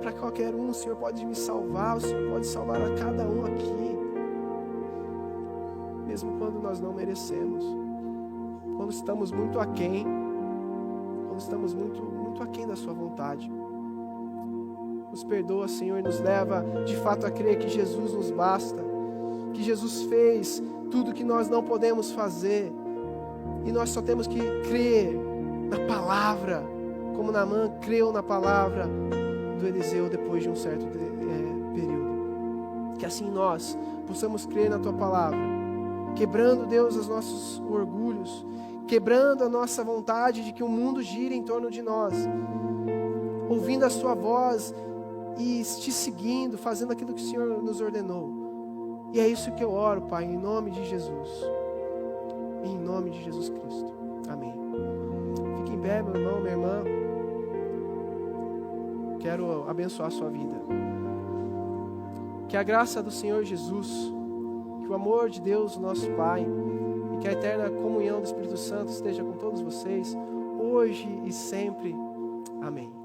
Para qualquer um, o Senhor pode me salvar, o Senhor pode salvar a cada um aqui, mesmo quando nós não merecemos, quando estamos muito aquém, quando estamos muito aquém da sua vontade. Nos perdoa, Senhor, e nos leva de fato a crer que Jesus nos basta, que Jesus fez tudo que nós não podemos fazer, e nós só temos que crer na palavra, como Naamã creu na palavra do Eliseu depois de um certo período. Que assim nós possamos crer na tua palavra, quebrando, Deus, os nossos orgulhos, quebrando a nossa vontade de que o mundo gire em torno de nós, ouvindo a sua voz e te seguindo, fazendo aquilo que o Senhor nos ordenou. E é isso que eu oro, Pai, em nome de Jesus. Em nome de Jesus Cristo. Amém. Fique em pé, meu irmão, minha irmã. Quero abençoar a sua vida. Que a graça do Senhor Jesus, que o amor de Deus, nosso Pai, e que a eterna comunhão do Espírito Santo esteja com todos vocês, hoje e sempre. Amém.